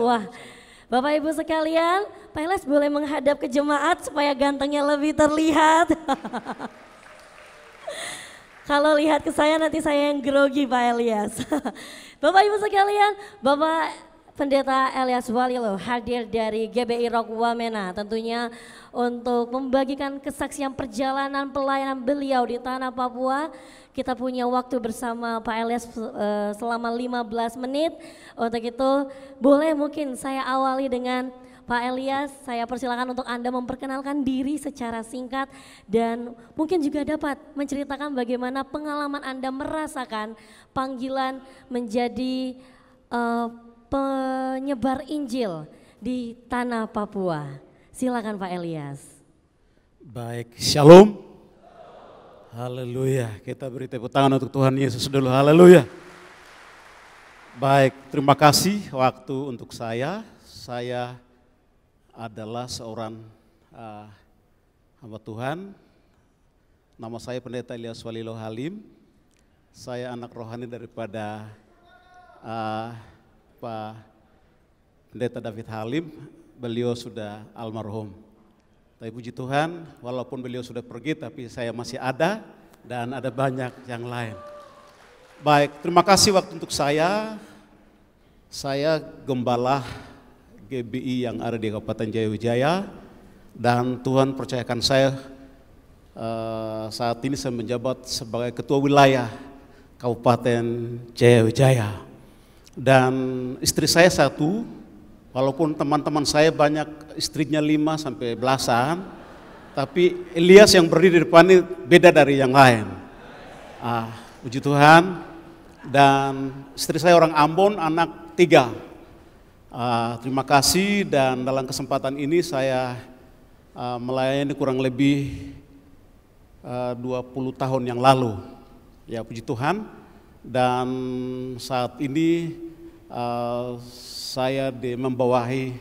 Wah, Bapak Ibu sekalian, Pak Elias boleh menghadap ke jemaat supaya gantengnya lebih terlihat. Kalau lihat ke saya nanti saya yang grogi Pak Elias. Bapak Ibu sekalian, Bapak Pendeta Elias Walilo hadir dari GBI Rock Wamena tentunya untuk membagikan kesaksian perjalanan pelayanan beliau di tanah Papua. Kita punya waktu bersama Pak Elias selama 15 menit. Untuk itu boleh mungkin saya awali dengan Pak Elias, saya persilakan untuk Anda memperkenalkan diri secara singkat dan mungkin juga dapat menceritakan bagaimana pengalaman Anda merasakan panggilan menjadi penyebar Injil di tanah Papua. Silakan Pak Elias. Baik, shalom. Haleluya. Kita beri tepuk tangan untuk Tuhan Yesus dulu. Haleluya. Baik, terima kasih waktu untuk saya. Saya adalah seorang hamba Tuhan. Nama saya Pendeta Elias Walilo Halim. Saya anak rohani daripada Pak Pendeta David Halim, beliau sudah almarhum. Tapi puji Tuhan, walaupun beliau sudah pergi, tapi saya masih ada dan ada banyak yang lain. Baik, terima kasih waktu untuk saya. Saya gembala GBI yang ada di Kabupaten Jayawijaya dan Tuhan percayakan saya saat ini saya menjabat sebagai Ketua Wilayah Kabupaten Jayawijaya. Dan istri saya satu, walaupun teman-teman saya banyak istrinya 5 sampai belasan, tapi Elias yang berdiri di depan ini beda dari yang lain. Puji Tuhan. Dan istri saya orang Ambon, anak 3. Terima kasih dan dalam kesempatan ini saya melayani kurang lebih 20 tahun yang lalu. Ya puji Tuhan. Dan saat ini saya membawahi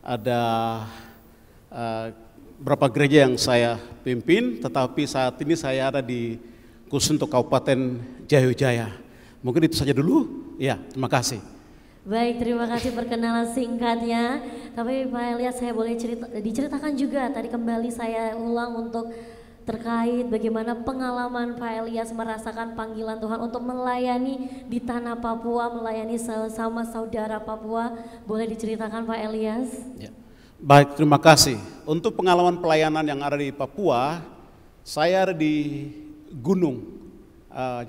ada beberapa gereja yang saya pimpin, tetapi saat ini saya ada di khusus untuk Kabupaten Jayawijaya. Mungkin itu saja dulu. Ya, terima kasih. Baik, terima kasih perkenalan singkatnya. Tapi Pak Elias saya boleh diceritakan juga tadi kembali saya ulang untuk terkait bagaimana pengalaman Pak Elias merasakan panggilan Tuhan untuk melayani di tanah Papua, melayani sama saudara Papua. Boleh diceritakan Pak Elias? Ya. Baik, terima kasih. Untuk pengalaman pelayanan yang ada di Papua, saya ada di gunung.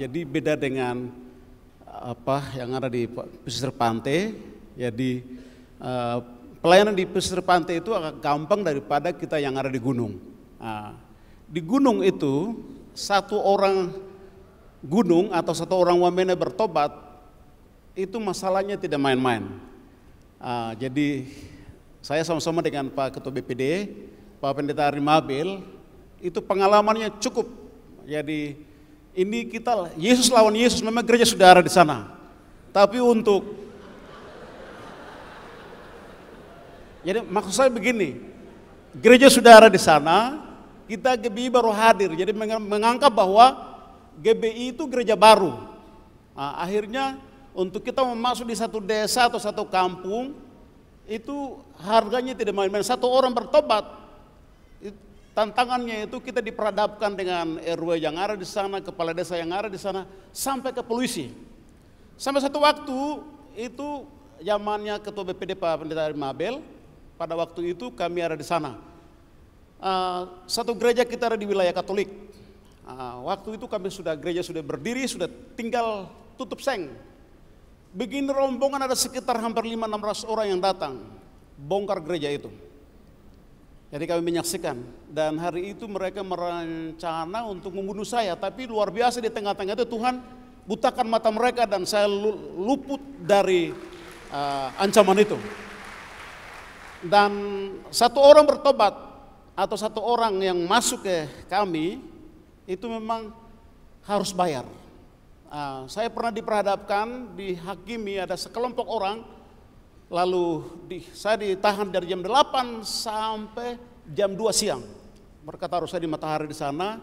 Jadi beda dengan yang ada di pesisir pantai. Jadi pelayanan di pesisir pantai itu agak gampang daripada kita yang ada di gunung. Di gunung itu satu orang gunung atau satu orang Wamena bertobat itu masalahnya tidak main-main. Jadi saya sama-sama dengan Pak Ketua BPD, Pak Pendeta Rimabel, itu pengalamannya cukup. Jadi ini kita Yesus lawan Yesus, memang gereja sudah ada di sana. Tapi jadi maksud saya begini, gereja sudah ada di sana. Kita GBI baru hadir, jadi menganggap bahwa GBI itu gereja baru. Akhirnya untuk kita masuk di satu desa atau satu kampung, itu harganya tidak main-main. Satu orang bertobat, tantangannya itu kita diperhadapkan dengan RW yang ada di sana, kepala desa yang ada di sana, sampai ke polisi. Sampai satu waktu, itu zamannya Ketua BPD Pak Pendeta Mabel, pada waktu itu kami ada di sana. Satu gereja kita ada di wilayah Katolik. Waktu itu gereja sudah berdiri, sudah tinggal tutup seng. Begini rombongan ada sekitar hampir 500-600 orang yang datang bongkar gereja itu. Jadi kami menyaksikan dan hari itu mereka merencana untuk membunuh saya, tapi luar biasa di tengah-tengah itu Tuhan butakan mata mereka dan saya luput dari ancaman itu. Dan satu orang bertobat atau satu orang yang masuk ke kami itu memang harus bayar. Saya pernah diperhadapkan, dihakimi ada sekelompok orang, lalu saya ditahan dari jam 8 sampai jam 2 siang. Mereka taruh saya di matahari di sana.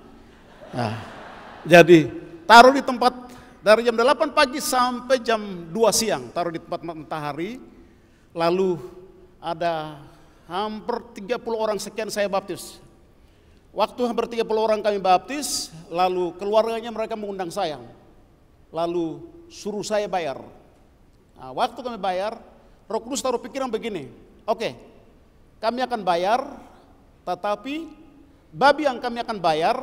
Jadi taruh di tempat dari jam 8 pagi sampai jam 2 siang, taruh di tempat matahari. Lalu ada hampir 30 orang sekian saya baptis. Waktu hampir 30 orang kami baptis, lalu keluarganya mereka mengundang saya. Lalu suruh saya bayar. Nah, waktu kami bayar, Roh Kudus taruh pikiran begini, oke, kami akan bayar, tetapi babi yang kami akan bayar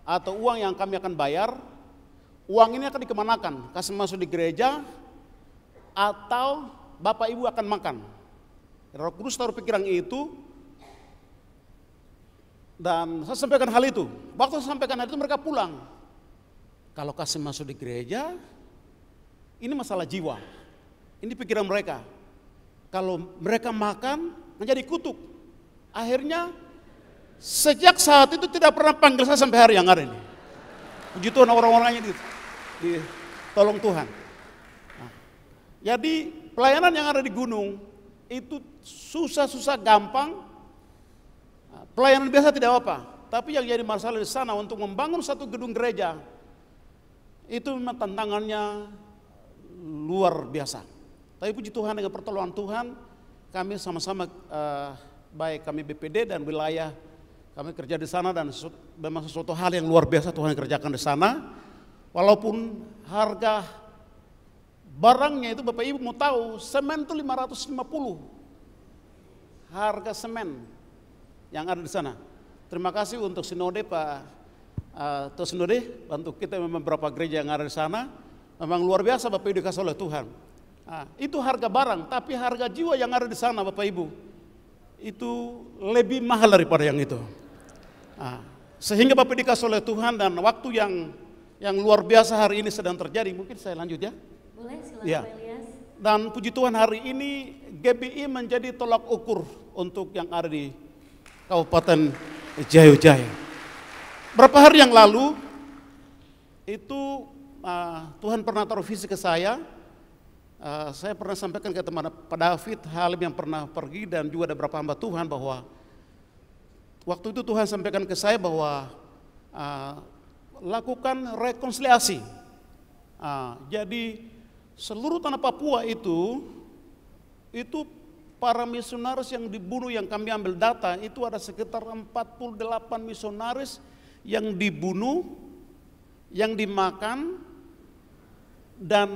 atau uang yang kami akan bayar, uang ini akan dikemanakan? Kasih masuk di gereja atau Bapak Ibu akan makan? Roh Kudus taruh pikiran itu, dan saya sampaikan hal itu. Waktu saya sampaikan hal itu mereka pulang. Kalau kasih masuk di gereja, ini masalah jiwa. Ini pikiran mereka. Kalau mereka makan, menjadi kutuk. Akhirnya sejak saat itu tidak pernah panggil saya sampai hari yang ada ini. Puji Tuhan, orang-orangnya tolong Tuhan. Nah, jadi pelayanan yang ada di gunung itu susah-susah gampang. Pelayanan biasa tidak apa, tapi yang jadi masalah di sana untuk membangun satu gedung gereja itu memang tantangannya luar biasa. Tapi puji Tuhan, dengan pertolongan Tuhan kami sama-sama baik kami BPD dan wilayah kami kerja di sana, dan memang sesuatu hal yang luar biasa Tuhan kerjakan di sana. Walaupun harga barangnya itu Bapak Ibu mau tahu, semen itu 550. Harga semen yang ada di sana. Terima kasih untuk Sinode Pak Tuh Sinode, bantu kita memang beberapa gereja yang ada di sana. Memang luar biasa Bapak Ibu dikasih oleh Tuhan. Nah, itu harga barang, tapi harga jiwa yang ada di sana Bapak Ibu itu lebih mahal daripada yang itu. Nah, sehingga Bapak dikasih oleh Tuhan, dan waktu yang luar biasa hari ini sedang terjadi. Mungkin saya lanjut ya. Boleh, silakan Ya. Pak Elias. Dan puji Tuhan hari ini GBI menjadi tolak ukur untuk yang ada di Kabupaten Jayapura. Berapa hari yang lalu itu Tuhan pernah taruh visi ke saya. Saya pernah sampaikan ke teman Pak David Halim yang pernah pergi, dan juga ada beberapa hamba Tuhan, bahwa waktu itu Tuhan sampaikan ke saya bahwa lakukan rekonsiliasi. Jadi seluruh tanah Papua itu para misionaris yang dibunuh, yang kami ambil data itu ada sekitar 48 misionaris yang dibunuh, yang dimakan, dan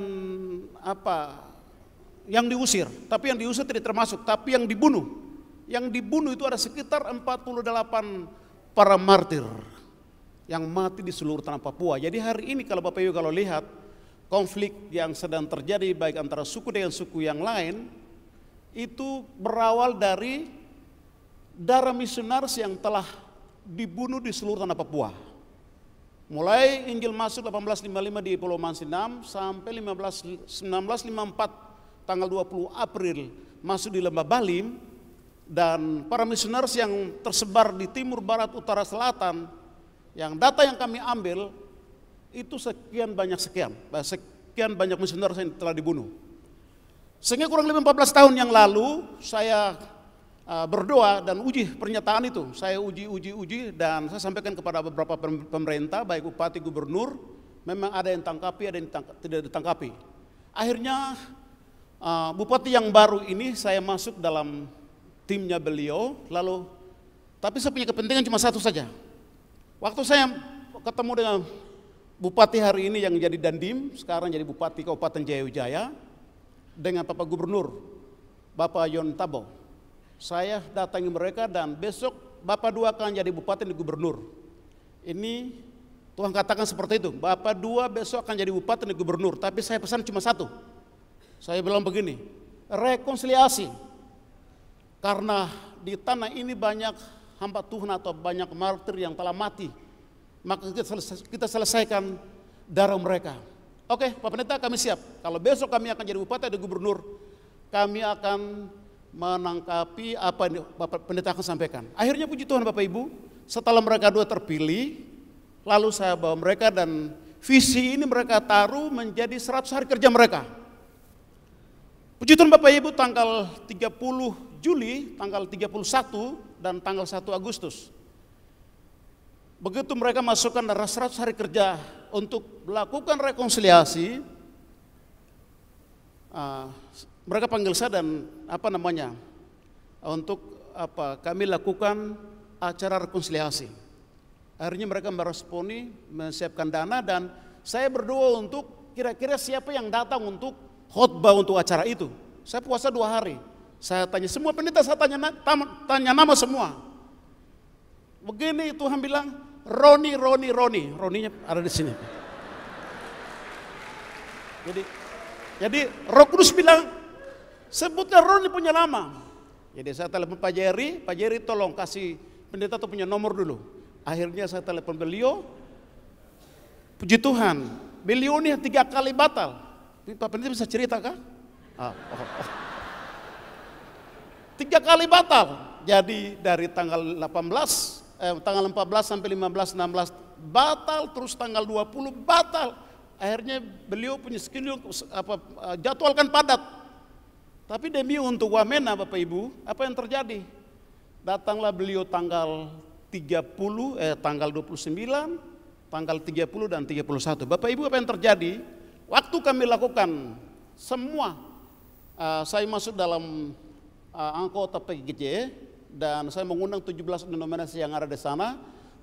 yang diusir. Tapi yang diusir tidak termasuk, tapi yang dibunuh. Yang dibunuh itu ada sekitar 48 para martir yang mati di seluruh tanah Papua. Jadi hari ini kalau Bapak Ibu kalau lihat konflik yang sedang terjadi baik antara suku dengan suku yang lain, itu berawal dari darah misionaris yang telah dibunuh di seluruh tanah Papua. Mulai Injil masuk 1855 di Pulau Mansinam sampai 1954 tanggal 20 April masuk di Lembah Balim, dan para misionaris yang tersebar di timur, barat, utara, selatan, yang data yang kami ambil itu sekian banyak misionaris yang telah dibunuh. Sehingga kurang lebih 14 tahun yang lalu saya berdoa dan uji pernyataan itu. Saya uji dan saya sampaikan kepada beberapa pemerintah, baik bupati, gubernur, memang ada yang tangkapi, ada yang tidak ditangkapi. Akhirnya bupati yang baru ini saya masuk dalam timnya beliau, tapi saya punya kepentingan cuma satu saja. Waktu saya ketemu dengan bupati hari ini yang jadi Dandim, sekarang jadi bupati Kabupaten Jayapura, dengan Bapak Gubernur, Bapak Yon Tabo. Saya datangi mereka, dan besok Bapak dua akan jadi bupati dan gubernur. Ini Tuhan katakan seperti itu, Bapak dua besok akan jadi bupati dan gubernur, tapi saya pesan cuma satu. Saya bilang begini, rekonsiliasi. Karena di tanah ini banyak hamba Tuhan atau banyak martir yang telah mati, maka kita selesaikan darah mereka. Oke, Pak Pendeta, kami siap. Kalau besok kami akan jadi bupati dan gubernur, kami akan menangkapi apa yang Bapak Pendeta akan sampaikan. Akhirnya puji Tuhan Bapak Ibu, setelah mereka dua terpilih, lalu saya bawa mereka, dan visi ini mereka taruh menjadi 100 hari kerja mereka. Puji Tuhan Bapak Ibu, tanggal 30 Juli, tanggal 31, dan tanggal 1 Agustus. Begitu mereka masukkan 100 hari kerja untuk melakukan rekonsiliasi, mereka panggil saya dan untuk kami lakukan acara rekonsiliasi. Akhirnya mereka meresponi, menyiapkan dana, dan saya berdoa untuk kira-kira siapa yang datang untuk khotbah untuk acara itu. Saya puasa 2 hari. Saya tanya semua pendeta, saya tanya nama semua. Begini Tuhan bilang, Roni. Roninya ada di sini. Jadi Roh Kudus bilang, sebutkan Roni punya nama. Jadi saya telepon Pak Jerry tolong kasih pendeta tuh punya nomor dulu. Akhirnya saya telepon beliau, puji Tuhan, beliau ini 3 kali batal. Pak pendeta bisa cerita kah? 3 kali batal. Jadi dari tanggal 14 sampai 15, 16 batal, terus tanggal 20 batal. Akhirnya beliau punya jadwalkan padat. Tapi demi untuk Wamena Bapak Ibu, apa yang terjadi? Datanglah beliau tanggal 29, tanggal 30 dan 31. Bapak Ibu, apa yang terjadi? Waktu kami lakukan semua, saya masuk dalam anggota PGJ dan saya mengundang 17 denominasi yang ada di sana,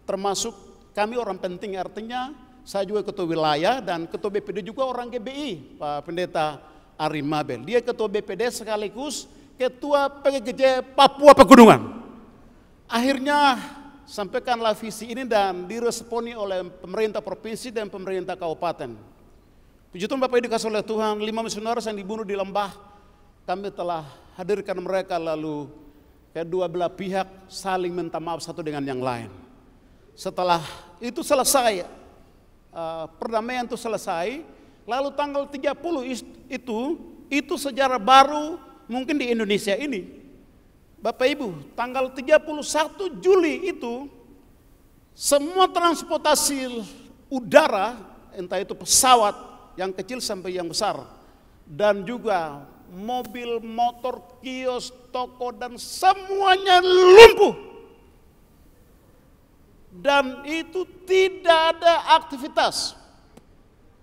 termasuk kami orang penting, artinya saya juga ketua wilayah dan ketua BPD juga orang GBI, Pak Pendeta Ari Mabel. Dia ketua BPD sekaligus ketua PGJ Papua Pegunungan. Akhirnya sampaikanlah visi ini dan diresponi oleh pemerintah provinsi dan pemerintah kabupaten. Puji Tuhan Bapak Ibu dikasih oleh Tuhan, 5 misionaris yang dibunuh di lembah, kami telah hadirkan mereka, lalu kedua belah pihak saling minta maaf satu dengan yang lain. Setelah itu selesai, perdamaian itu selesai, lalu tanggal 30 itu sejarah baru mungkin di Indonesia ini. Bapak Ibu, tanggal 31 Juli itu semua transportasi udara, entah itu pesawat yang kecil sampai yang besar, dan juga mobil, motor, kios, toko, dan semuanya lumpuh. Dan itu tidak ada aktivitas.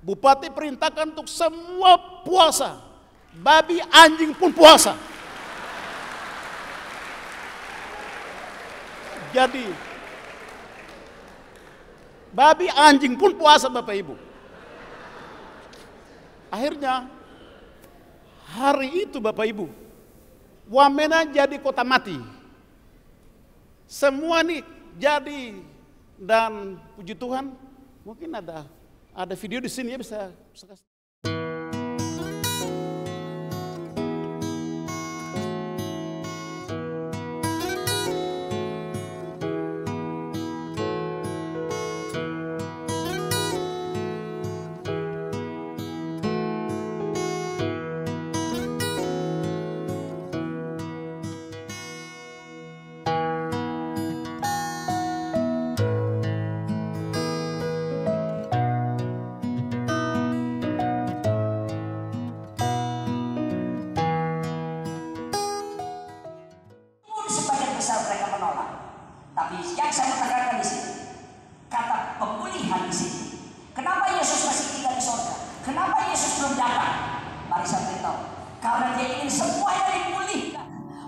Bupati perintahkan untuk semua puasa, babi anjing pun puasa. Jadi babi anjing pun puasa Bapak Ibu. Akhirnya hari itu Bapak Ibu, Wamena jadi kota mati. Semua nih jadi, dan puji Tuhan mungkin ada video di sini ya, bisa kasih.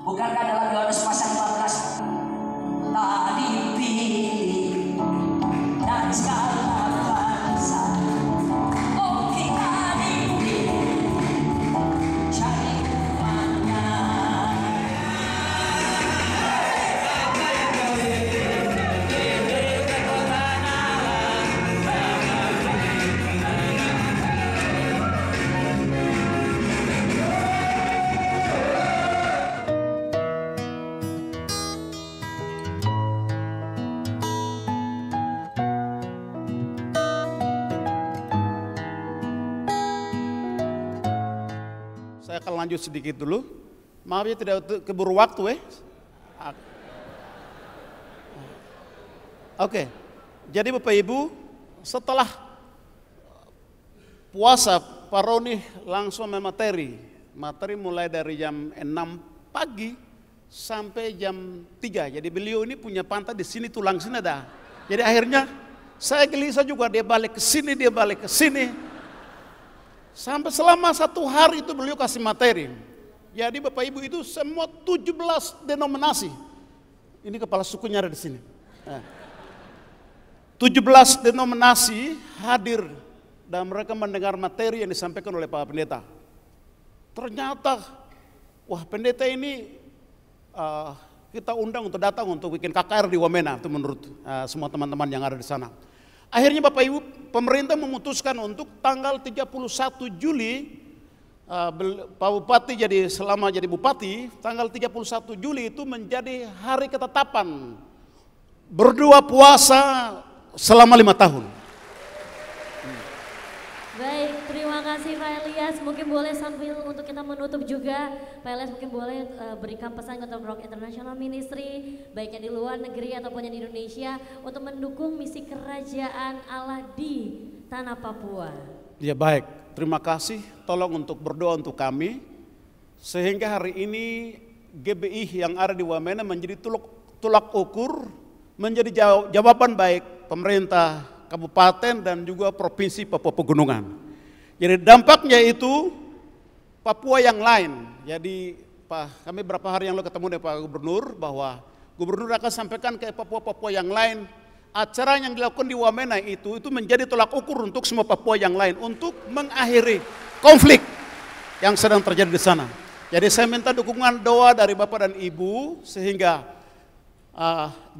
Bukankah dalam Yohanes pasal 14 telah dipilih dan segala bangsa, oh kita dipilih jadi umatnya. Saya akan lanjut sedikit dulu. Maaf ya tidak keburu waktu Oke. Jadi Bapak Ibu, setelah puasa Pak Roni langsung materi mulai dari jam 6 pagi sampai jam 3. Jadi beliau ini punya pantai di sini, tulang sini ada. Jadi akhirnya saya gelisah juga, dia balik ke sini. Sampai selama 1 hari itu beliau kasih materi. Jadi Bapak Ibu itu semua 17 denominasi. Ini kepala sukunya ada di sini. 17 denominasi hadir dan mereka mendengar materi yang disampaikan oleh Pak Pendeta. Ternyata, wah pendeta ini kita undang untuk datang untuk bikin KKR di Wamena, itu menurut semua teman-teman yang ada di sana. Akhirnya Bapak Ibu, pemerintah memutuskan untuk tanggal 31 Juli, Pak Bupati selama jadi Bupati, tanggal 31 Juli itu menjadi hari ketetapan berdua puasa selama 5 tahun. Baik, terima kasih Pak Elias. Mungkin boleh sambil untuk kita menutup juga, Pak Elias mungkin boleh berikan pesan untuk Rock International Ministry, baik yang di luar negeri ataupun yang di Indonesia, untuk mendukung misi kerajaan Allah di tanah Papua. Ya baik, terima kasih. Tolong untuk berdoa untuk kami, sehingga hari ini GBI yang ada di Wamena menjadi tulak ukur, menjadi jawaban baik pemerintah kabupaten dan juga provinsi Papua Pegunungan. Jadi dampaknya itu Papua yang lain. Jadi kami berapa hari yang lalu ketemu dengan Pak Gubernur, bahwa Gubernur akan sampaikan ke Papua-Papua yang lain. Acara yang dilakukan di Wamena itu menjadi tolak ukur untuk semua Papua yang lain untuk mengakhiri konflik yang sedang terjadi di sana. Jadi saya minta dukungan doa dari Bapak dan Ibu sehingga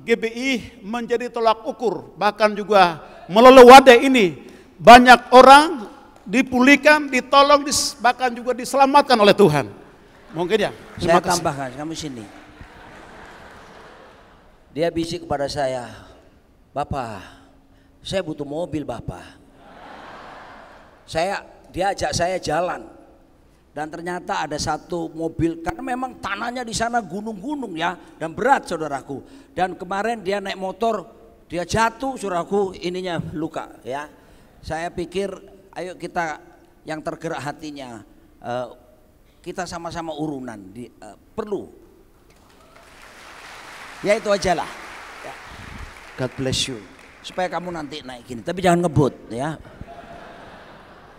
GBI menjadi tolak ukur, bahkan juga melalui wadah ini banyak orang dipulihkan, ditolong, bahkan juga diselamatkan oleh Tuhan. Mungkin ya. Saya tambahkan, kamu sini. Dia bisik kepada saya, Bapak, saya butuh mobil Bapak. Dia ajak saya jalan. Dan ternyata ada satu mobil, karena memang tanahnya di sana gunung-gunung ya, dan berat saudaraku. Dan kemarin dia naik motor, dia jatuh saudaraku, ininya luka ya. Saya pikir ayo kita yang tergerak hatinya, kita sama-sama urunan, perlu. Ya itu aja lah. God bless you. Supaya kamu nanti naik gini, tapi jangan ngebut ya.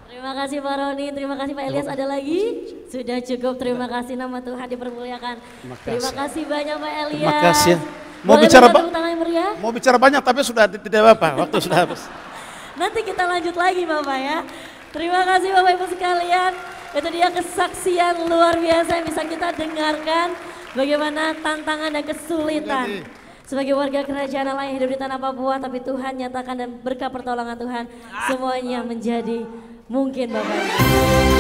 Terima kasih Pak Roni, terima kasih Pak Elias. Ada lagi? Sudah cukup, terima kasih, nama Tuhan dipermuliakan. Terima kasih banyak Pak Elias. Terima kasih. Mau bicara banyak tapi sudah tidak apa-apa, waktu sudah habis. Nanti kita lanjut lagi Bapak ya. Terima kasih Bapak Ibu sekalian. Itu dia kesaksian luar biasa yang bisa kita dengarkan. Bagaimana tantangan dan kesulitan sebagai warga kerajaan Allah yang hidup di tanah Papua, tapi Tuhan nyatakan dan berkat pertolongan Tuhan semuanya menjadi mungkin Bapak Ibu.